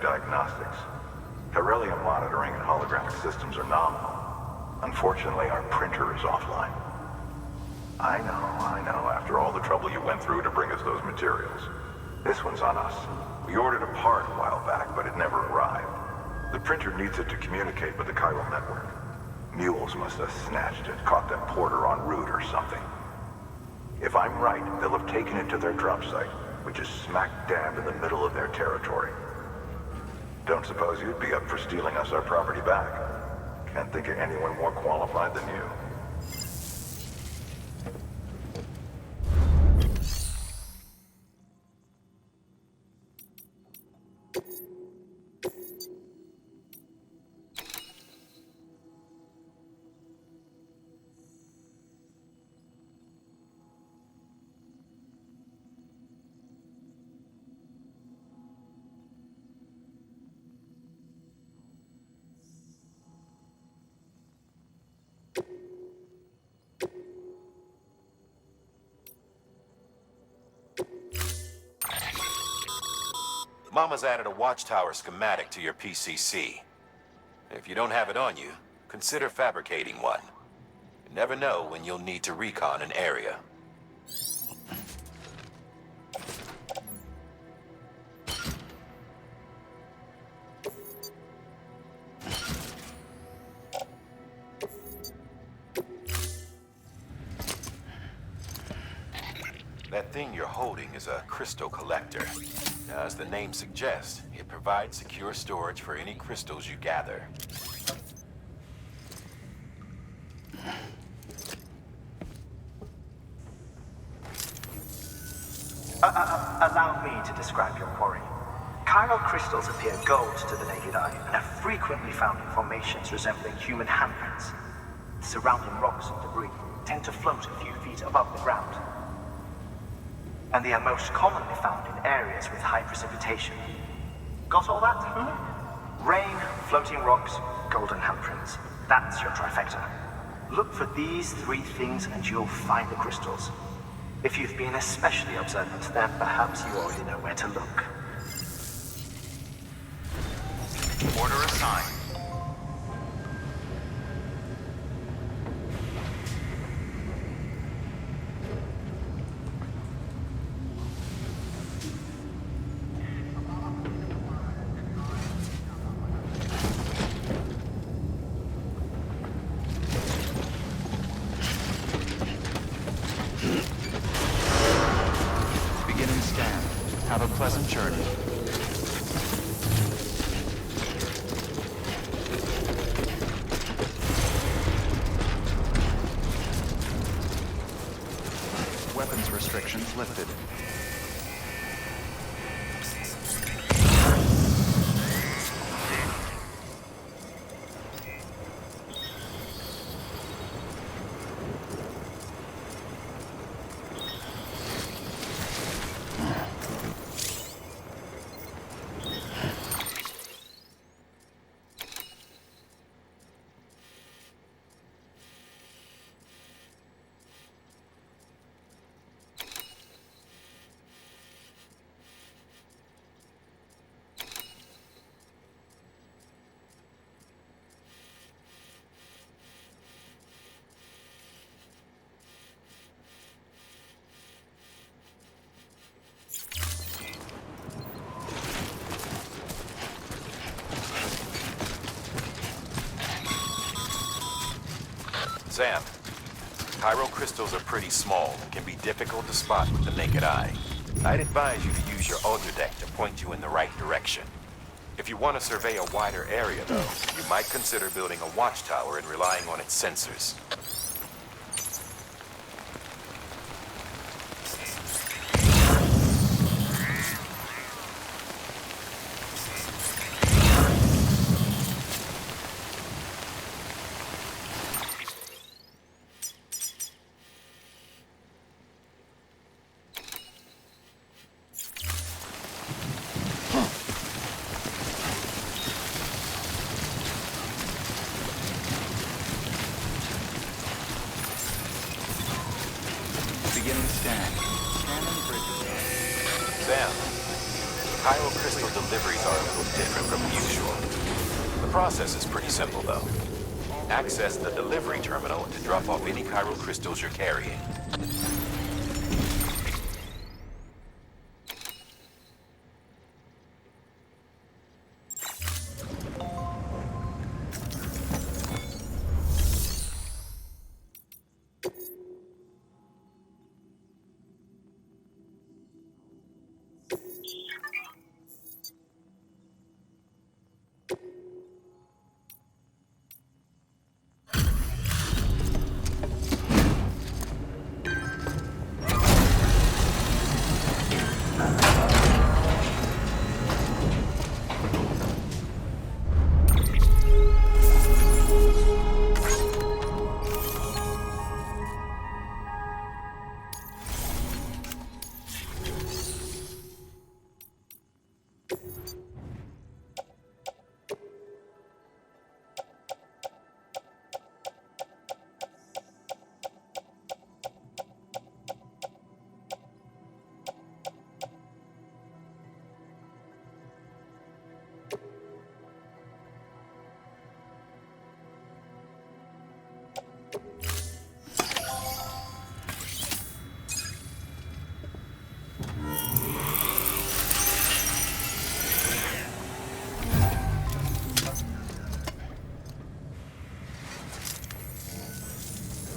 diagnostics. Beryllium monitoring and holographic systems are nominal. Unfortunately, our printer is offline. I know, after all the trouble you went through to bring us those materials. This one's on us. We ordered a part a while back, but it never arrived. The printer needs it to communicate with the chiral network. Mules must have snatched it, caught that porter en route or something. If I'm right, they'll have taken it to their drop site, which is smack dab in the middle of their territory. Don't suppose you'd be up for stealing us our property back? Can't think of anyone more qualified than you. Mama's added a watchtower schematic to your PCC. If you don't have it on you, consider fabricating one. You never know when you'll need to recon an area. That thing you're holding is a crystal collector. Now, as the name suggests, it provides secure storage for any crystals you gather. Allow me to describe your quarry. Chiral crystals appear gold to the naked eye and are frequently found in formations resembling human handprints. Surrounding rocks and debris tend to float a few feet above the ground. And they are most commonly found in areas with high precipitation. Got all that? Rain, floating rocks, golden handprints. That's your trifecta. Look for these three things and you'll find the crystals. If you've been especially observant, then perhaps you already know where to look. Order assigned. Have a pleasant journey. Weapons restrictions lifted. Sam, chiral crystals are pretty small and can be difficult to spot with the naked eye. I'd advise you to use your deck to point you in the right direction. If you want to survey a wider area, though, you might consider building a watchtower and relying on its sensors. Sam, Chiral crystal deliveries are a little different from usual. The process is pretty simple, though. Access the delivery terminal to drop off any chiral crystals you're carrying.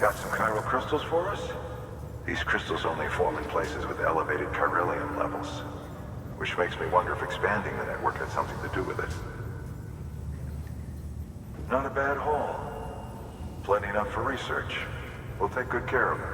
Got some chiral crystals for us? These crystals only form in places with elevated chiralium levels, which makes me wonder if expanding the network had something to do with it. Not a bad haul. Plenty enough for research. We'll take good care of it.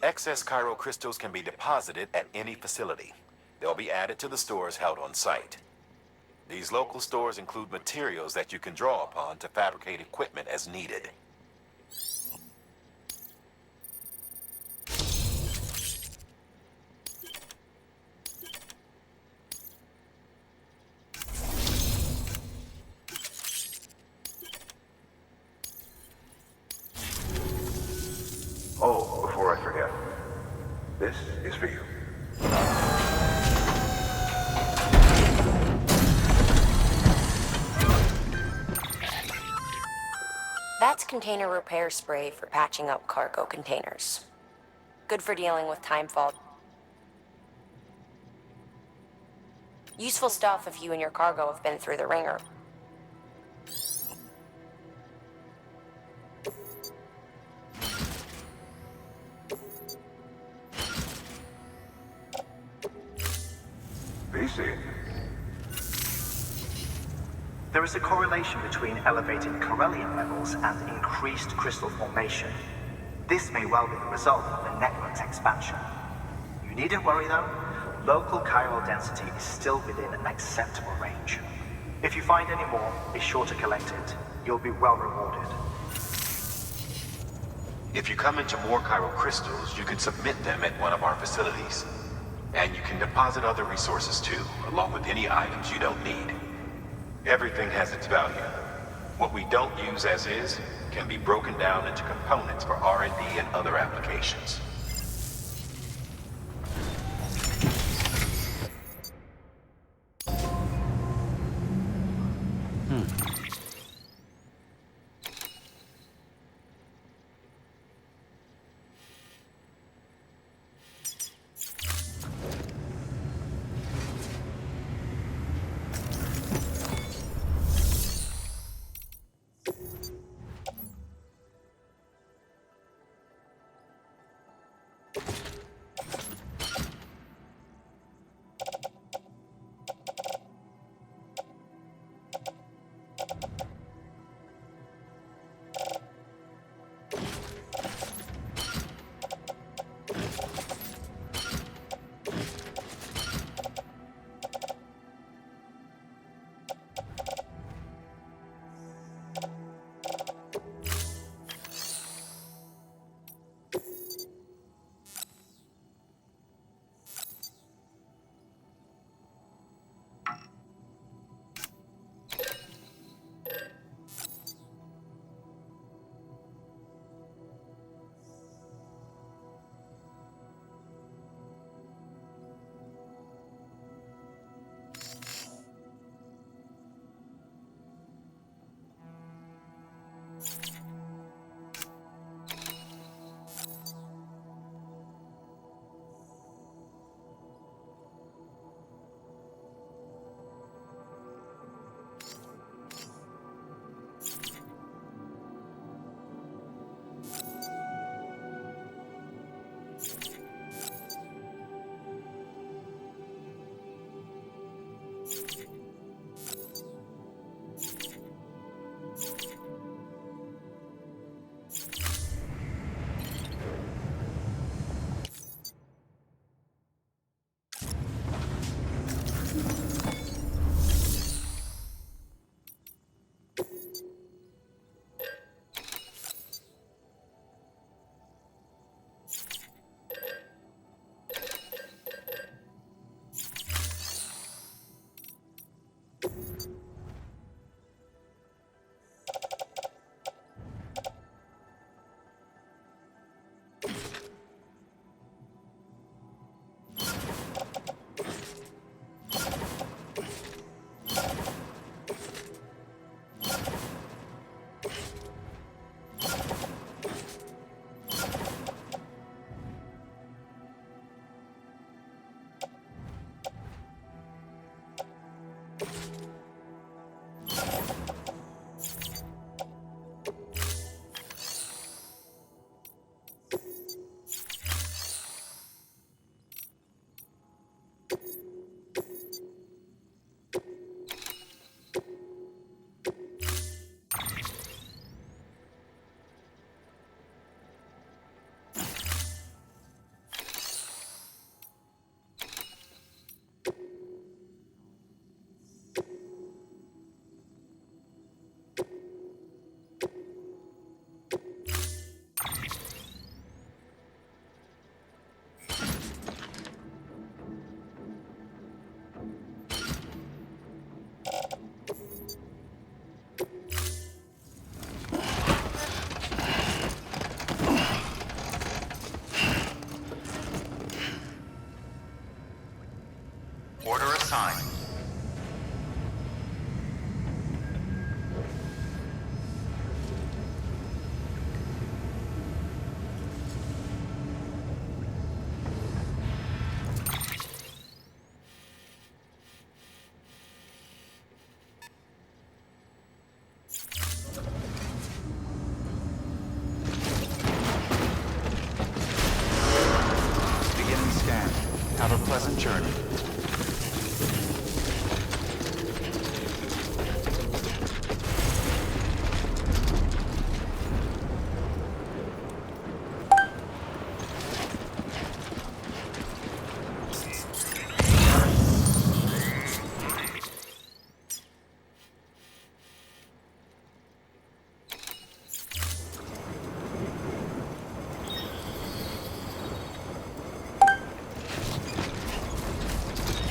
Excess chiral crystals can be deposited at any facility. They'll be added to the stores held on site. These local stores include materials that you can draw upon to fabricate equipment as needed. Oh, before I forget, this is for you. That's container repair spray for patching up cargo containers. Good for dealing with time fault. Useful stuff if you and your cargo have been through the ringer. BC. There is a correlation between elevated chiralium levels and increased crystal formation. This may well be the result of the network's expansion. You needn't worry though. Local chiral density is still within an acceptable range. If you find any more, be sure to collect it. You'll be well rewarded. If you come into more chiral crystals, you can submit them at one of our facilities. And you can deposit other resources too, along with any items you don't need. Everything has its value. What we don't use as is can be broken down into components for R&D and other applications. assigned. Beginning scan. Have a pleasant journey.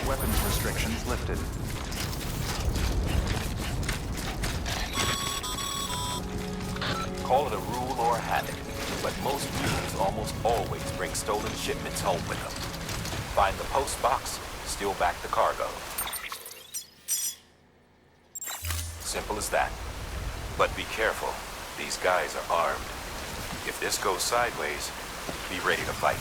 Weapons restrictions lifted. Call it a rule or a habit, but most mules almost always bring stolen shipments home with them. Find the post box, steal back the cargo. Simple as that. But be careful. These guys are armed. If this goes sideways, be ready to fight.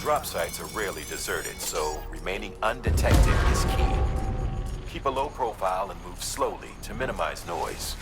Drop sites are rarely deserted, so remaining undetected is key. Keep a low profile and move slowly to minimize noise.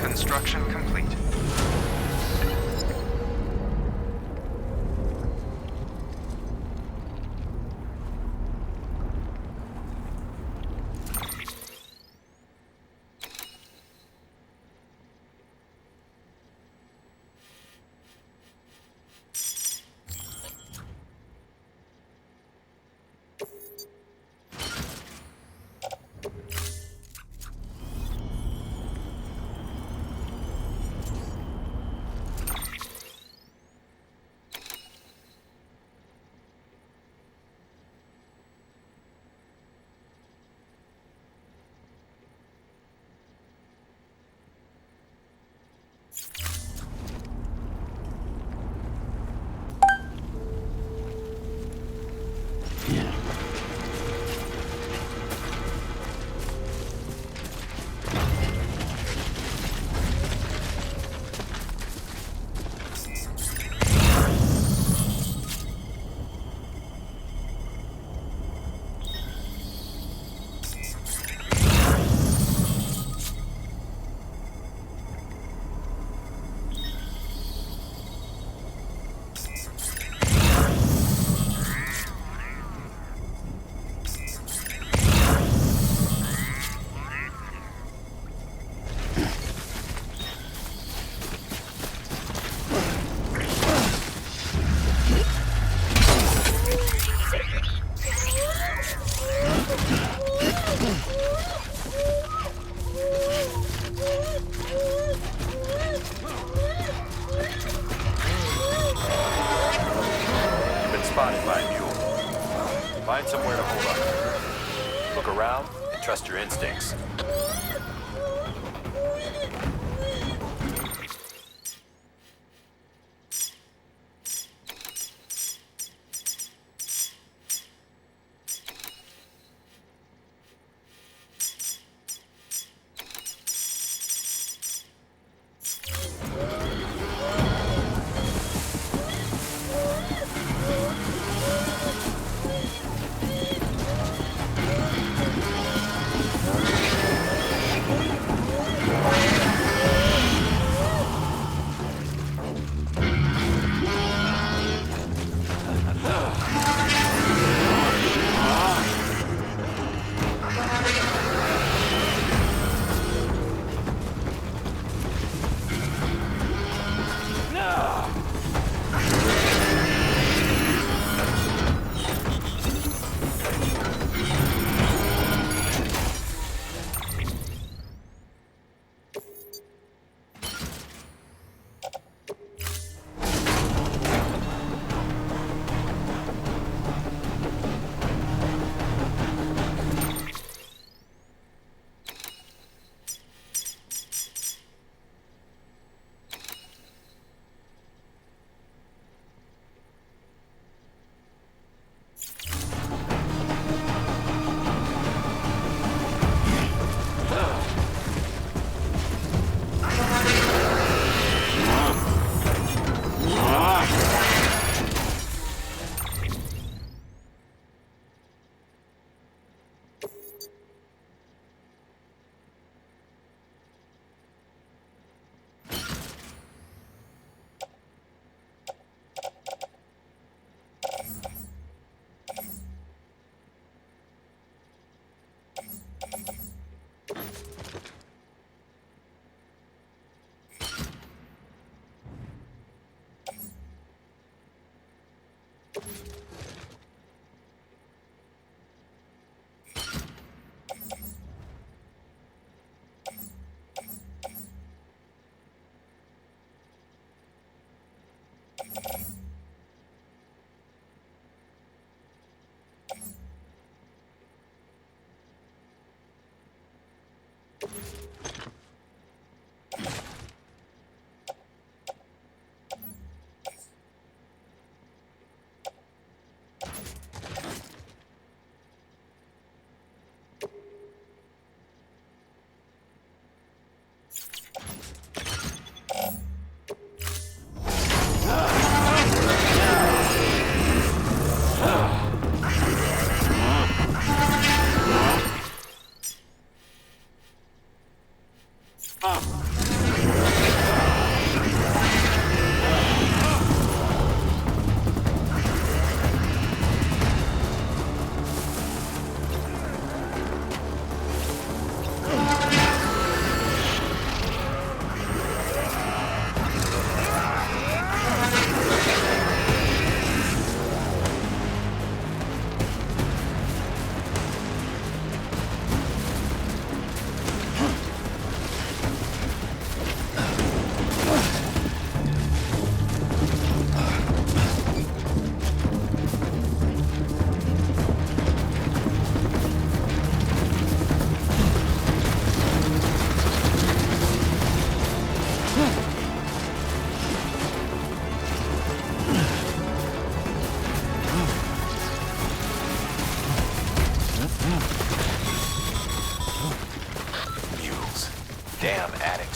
Construction complete. trust your instincts.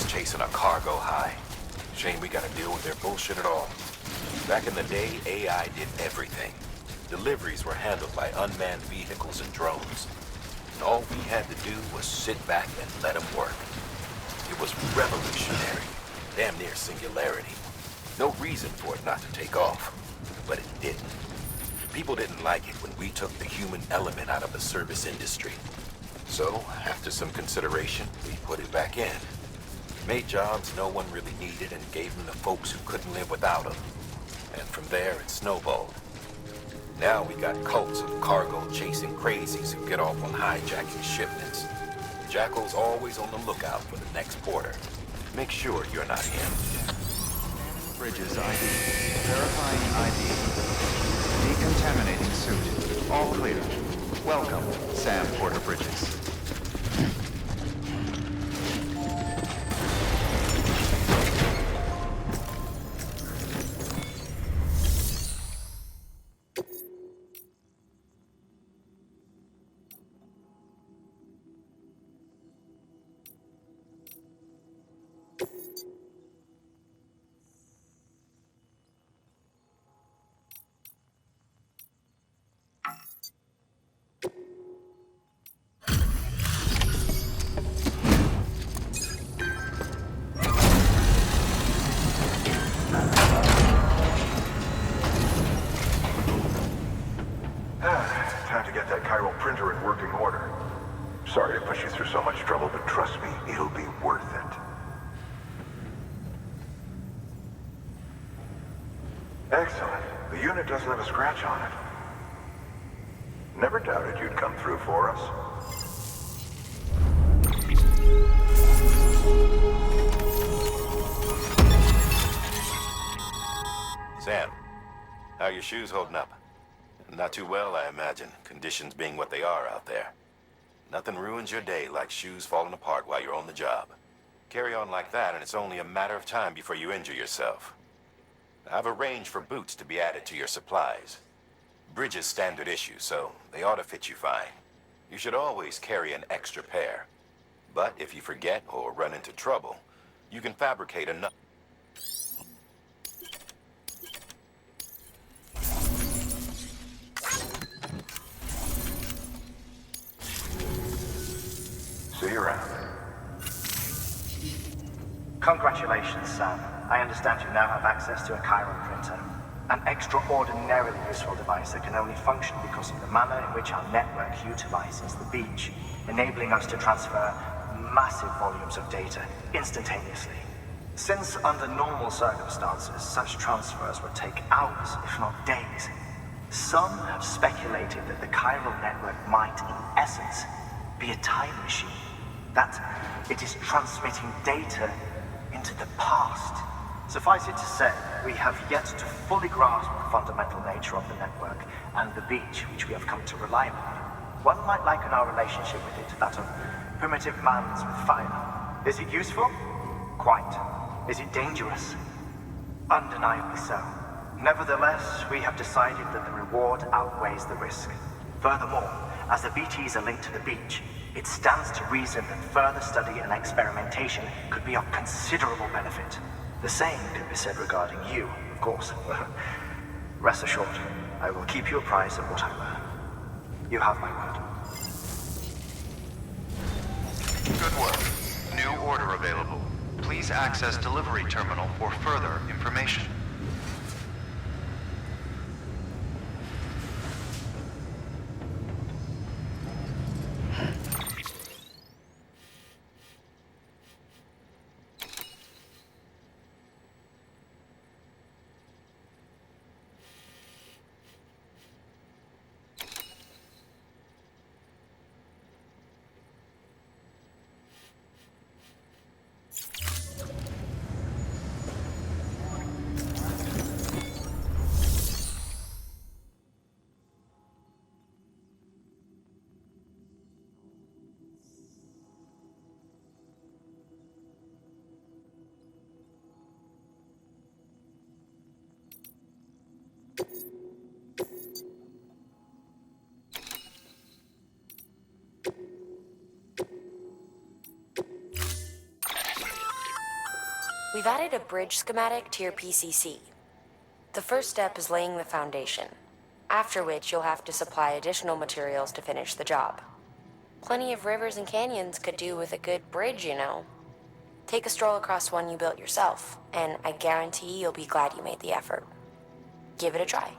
Chasing a cargo high. Shame we gotta deal with their bullshit at all. Back in the day, AI did everything. Deliveries were handled by unmanned vehicles and drones. And all we had to do was sit back and let them work. It was revolutionary. Damn near singularity. No reason for it not to take off. But it didn't. People didn't like it when we took the human element out of the service industry. So, after some consideration, we put it back in. Made jobs no one really needed and gave them to folks who couldn't live without them. And from there, it snowballed. Now we got cults of cargo-chasing crazies who get off on hijacking shipments. Jackal's always on the lookout for the next porter. Make sure you're not him. Bridges ID. Verifying ID. Decontaminating suit. All clear. Welcome, Sam Porter Bridges. Time to get that chiral printer in working order. Sorry to push you through so much trouble, but trust me, it'll be worth it. Excellent. The unit doesn't have a scratch on it. Never doubted you'd come through for us. Sam, how are your shoes holding up? Not too well, I imagine, conditions being what they are out there. Nothing ruins your day like shoes falling apart while you're on the job. Carry on like that, and it's only a matter of time before you injure yourself. I've arranged for boots to be added to your supplies. Bridges standard issue, so they ought to fit you fine. You should always carry an extra pair. But if you forget or run into trouble, you can fabricate enough. See you around. Congratulations, Sam. I understand you now have access to a chiral printer. An extraordinarily useful device that can only function because of the manner in which our network utilizes the beach, enabling us to transfer massive volumes of data instantaneously. Since under normal circumstances, such transfers would take hours, if not days, some have speculated that the chiral network might, in essence, be a time machine. That it is transmitting data into the past. Suffice it to say, we have yet to fully grasp the fundamental nature of the network and the beach which we have come to rely upon. One might liken our relationship with it to that of primitive man's with fire. Is it useful? Quite. Is it dangerous? Undeniably so. Nevertheless, we have decided that the reward outweighs the risk. Furthermore, as the BTs are linked to the beach, it stands to reason that further study and experimentation could be of considerable benefit. The same could be said regarding you, of course. Rest assured, I will keep you apprised of what I learn. You have my word. Good work. New order available. Please access delivery terminal for further information. We've added a bridge schematic to your PCC. The first step is laying the foundation, after which you'll have to supply additional materials to finish the job. Plenty of rivers and canyons could do with a good bridge, you know. Take a stroll across one you built yourself, and I guarantee you'll be glad you made the effort. Give it a try.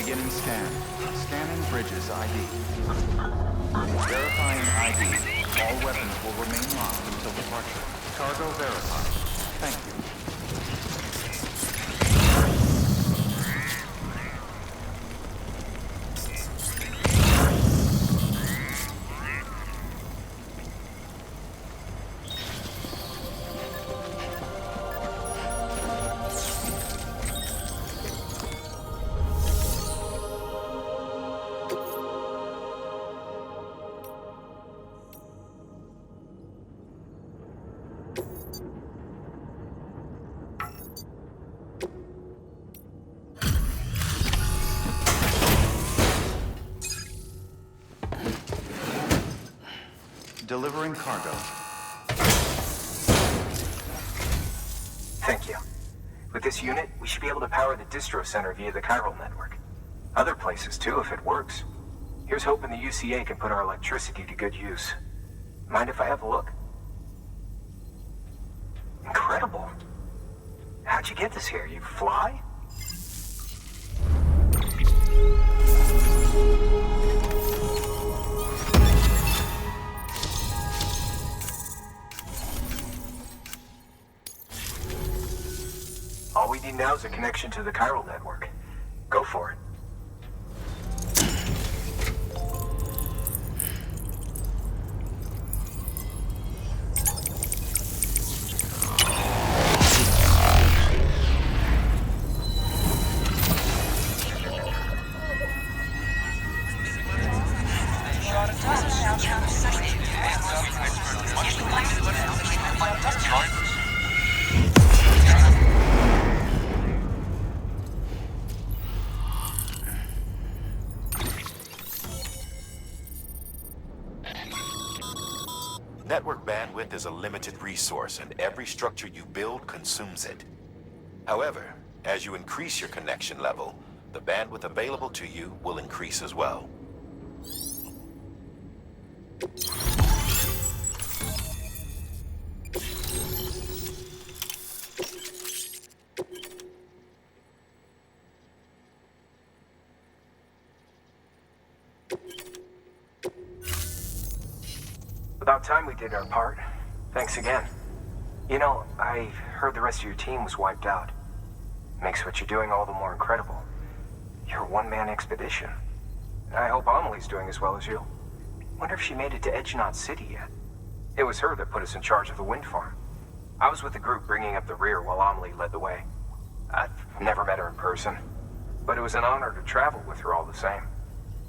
Beginning scan. Scanning bridges ID. Verifying ID. All weapons will remain locked until departure. Cargo verified. Thank you. Delivering cargo. Thank you. With this unit, we should be able to power the distro center via the chiral network. Other places too, if it works. Here's hoping the UCA can put our electricity to good use. Mind if I have a look? Incredible. How'd you get this here? You fly? All we need now is a connection to the chiral network. Go for it. Network bandwidth is a limited resource, and every structure you build consumes it. However, as you increase your connection level, the bandwidth available to you will increase as well. About time we did our part. Thanks again. You know, I heard the rest of your team was wiped out. Makes what you're doing all the more incredible. You're a one-man expedition. I hope Amelie's doing as well as you. Wonder if she made it to Edgenot City yet. It was her that put us in charge of the wind farm. I was with the group bringing up the rear while Amelie led the way. I've never met her in person, but it was an honor to travel with her all the same.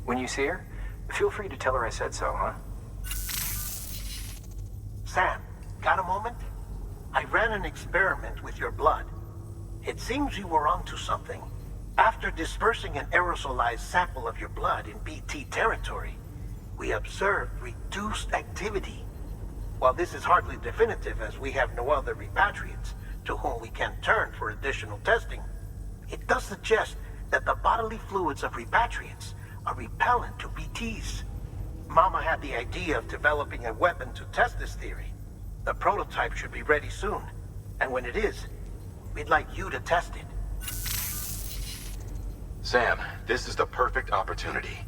When you see her, feel free to tell her I said so, huh? Sam, got a moment? I ran an experiment with your blood. It seems you were onto something. After dispersing an aerosolized sample of your blood in BT territory, we observed reduced activity. While this is hardly definitive, as we have no other repatriates to whom we can turn for additional testing, It does suggest that the bodily fluids of repatriates are repellent to BTs. Mama had the idea of developing a weapon to test this theory. The prototype should be ready soon, and when it is, we'd like you to test it. Sam, this is the perfect opportunity.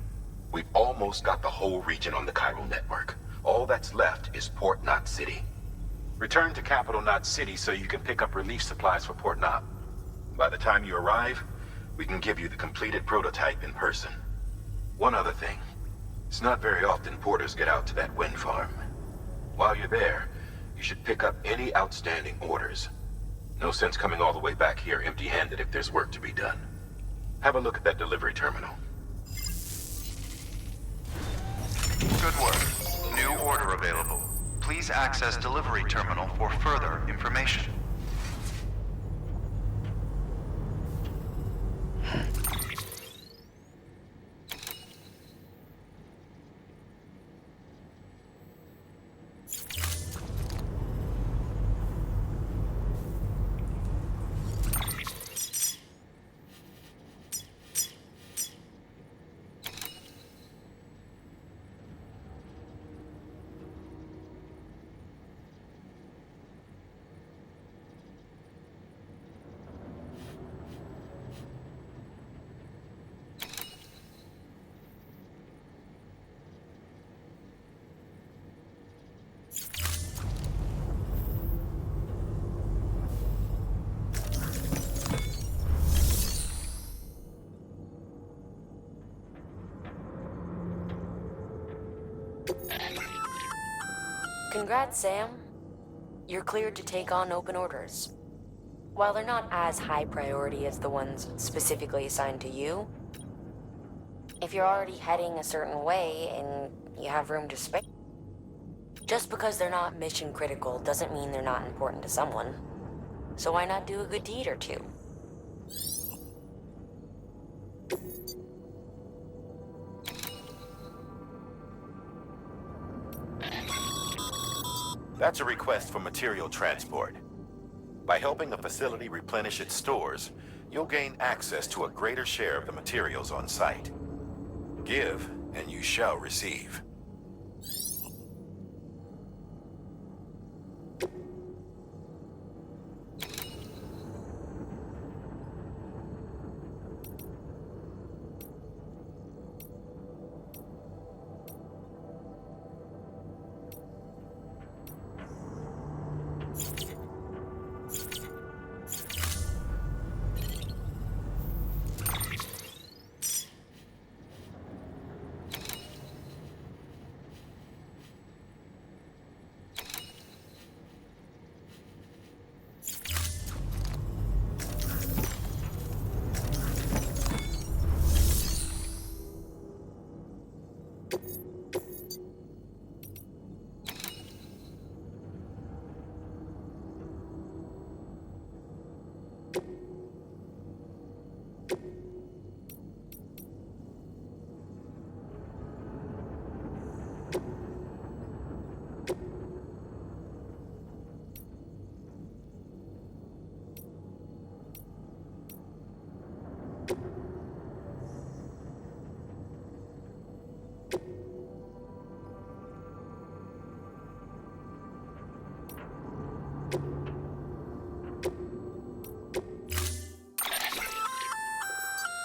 We've almost got the whole region on the chiral network. All that's left is Port Knot City. Return to Capital Knot City so you can pick up relief supplies for Port Knot. By the time you arrive, we can give you the completed prototype in person. One other thing. It's not very often porters get out to that wind farm. While you're there, you should pick up any outstanding orders. No sense coming all the way back here empty-handed if there's work to be done. Have a look at that delivery terminal. Good work. New order available. Please access delivery terminal for further information. Congrats, Sam. You're cleared to take on open orders. While they're not as high priority as the ones specifically assigned to you, if you're already heading a certain way and you have room to spare, just because they're not mission critical doesn't mean they're not important to someone. So why not do a good deed or two? That's a request for material transport. By helping the facility replenish its stores, you'll gain access to a greater share of the materials on site. Give, and you shall receive.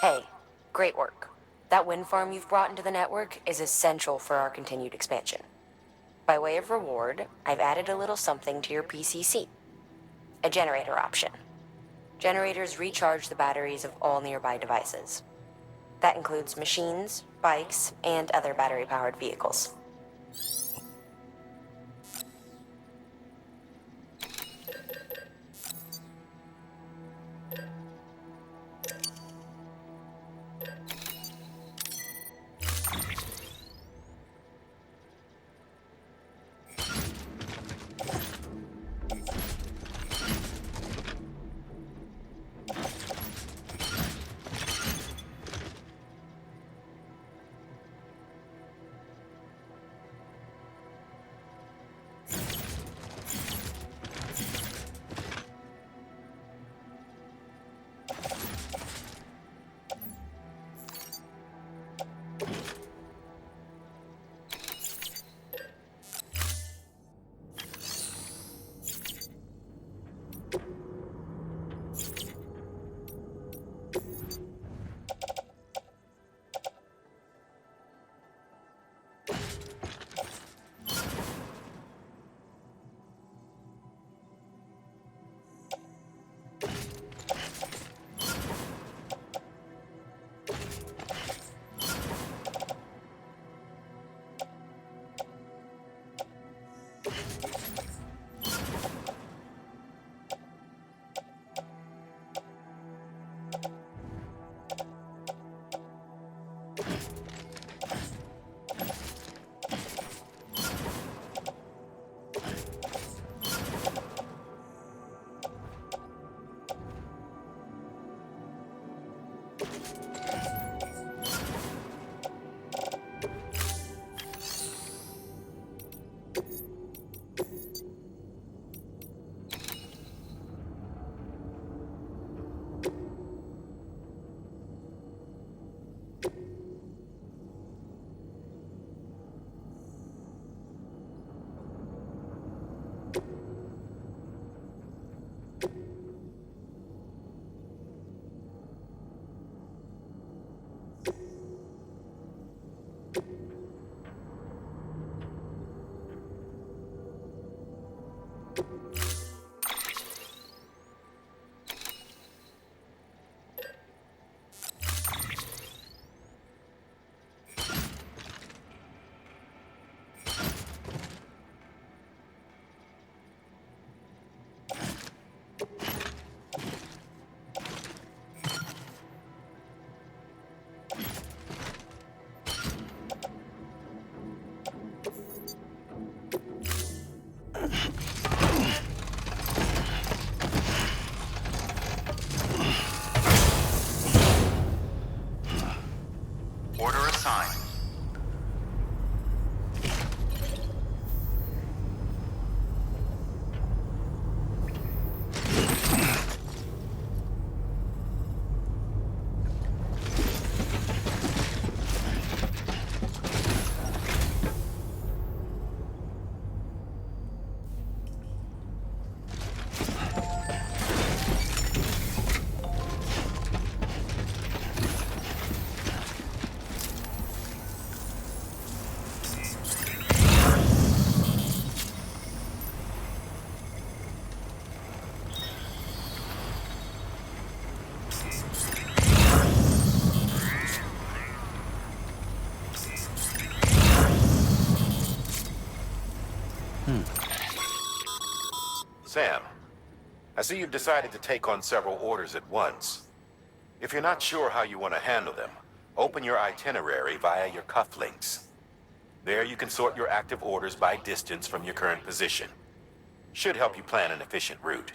Hey, great work. That wind farm you've brought into the network is essential for our continued expansion. By way of reward, I've added a little something to your PCC. A generator option. Generators recharge the batteries of all nearby devices. That includes machines, bikes, and other battery-powered vehicles. assigned. Sam, I see you've decided to take on several orders at once. If you're not sure how you want to handle them, open your itinerary via your cufflinks. There you can sort your active orders by distance from your current position. Should help you plan an efficient route.